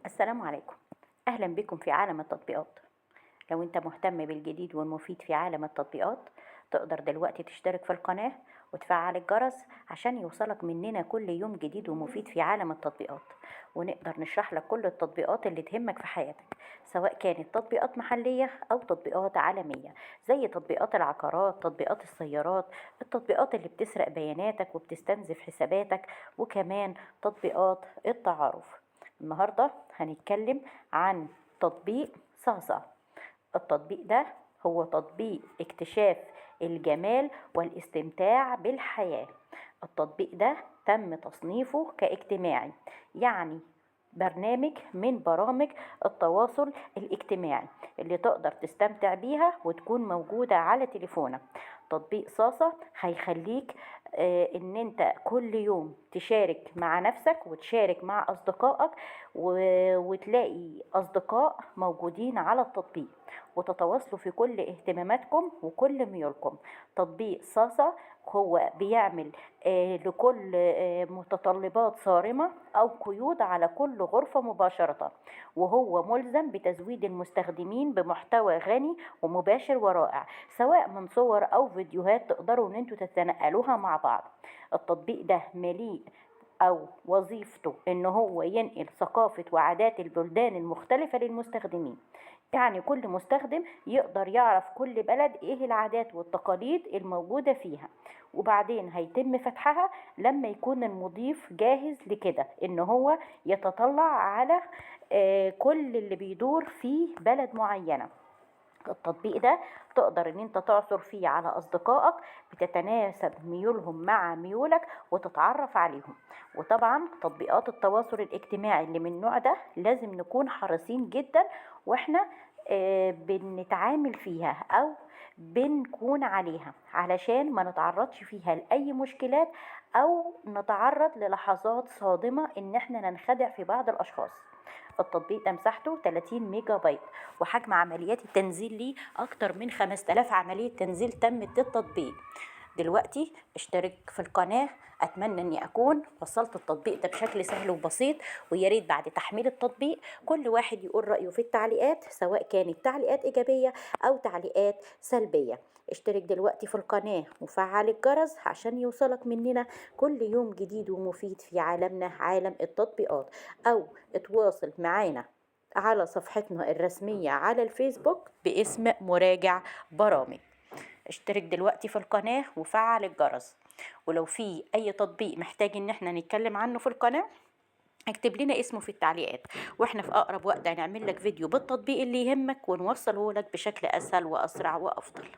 السلام عليكم. أهلا بكم في عالم التطبيقات. لو أنت مهتم بالجديد والمفيد في عالم التطبيقات، تقدر دلوقتي تشترك في القناة وتفعل الجرس عشان يوصلك مننا كل يوم جديد ومفيد في عالم التطبيقات، ونقدر نشرح لك كل التطبيقات اللي تهمك في حياتك، سواء كانت تطبيقات محلية أو تطبيقات عالمية، زي تطبيقات العقارات، تطبيقات السيارات، التطبيقات اللي بتسرق بياناتك وبتستنزف حساباتك، وكمان تطبيقات التعارف. النهاردة هنتكلم عن تطبيق صاصة. التطبيق ده هو تطبيق اكتشاف الجمال والاستمتاع بالحياة. التطبيق ده تم تصنيفه كاجتماعي، يعني برنامج من برامج التواصل الاجتماعي اللي تقدر تستمتع بيها وتكون موجودة على تليفونك. تطبيق صاصة هيخليك ان انت كل يوم تشارك مع نفسك وتشارك مع اصدقائك وتلاقي اصدقاء موجودين على التطبيق وتتواصلوا في كل اهتماماتكم وكل ميولكم. تطبيق صاصة هو بيعمل لكل متطلبات صارمة أو قيود على كل غرفة مباشرة، وهو ملزم بتزويد المستخدمين بمحتوى غني ومباشر ورائع، سواء من صور أو فيديوهات تقدروا إن انتوا تتنقلوها مع بعض. التطبيق ده مليء أو وظيفته إن هو ينقل ثقافة وعادات البلدان المختلفة للمستخدمين، يعني كل مستخدم يقدر يعرف كل بلد إيه العادات والتقاليد الموجودة فيها، وبعدين هيتم فتحها لما يكون المضيف جاهز لكده إن هو يتطلع على كل اللي بيدور في بلد معينة. التطبيق ده تقدر ان انت تعثر فيه على اصدقائك بتتناسب ميولهم مع ميولك وتتعرف عليهم. وطبعا تطبيقات التواصل الاجتماعي اللي من النوع ده لازم نكون حريصين جدا واحنا بنتعامل فيها او بنكون عليها علشان ما نتعرضش فيها لأي مشكلات او نتعرض للحظات صادمة ان احنا ننخدع في بعض الاشخاص. التطبيق ده مساحته 30 ميجا بايت، وحجم عمليات التنزيل ليه أكتر من 5000 عملية تنزيل تمت للتطبيق. دلوقتي اشترك في القناة. أتمنى أني أكون وصلت التطبيق ده بشكل سهل وبسيط، وياريت بعد تحميل التطبيق كل واحد يقول رأيه في التعليقات، سواء كانت تعليقات إيجابية أو تعليقات سلبية. اشترك دلوقتي في القناة وفعل الجرس عشان يوصلك مننا كل يوم جديد ومفيد في عالمنا، عالم التطبيقات. أو اتواصل معانا على صفحتنا الرسمية على الفيسبوك باسم مراجع برامج. اشترك دلوقتي في القناة وفعل الجرس، ولو في اي تطبيق محتاج ان احنا نتكلم عنه في القناة اكتب لنا اسمه في التعليقات، واحنا في اقرب وقت هنعمل لك فيديو بالتطبيق اللي يهمك ونوصله لك بشكل اسهل واسرع وافضل.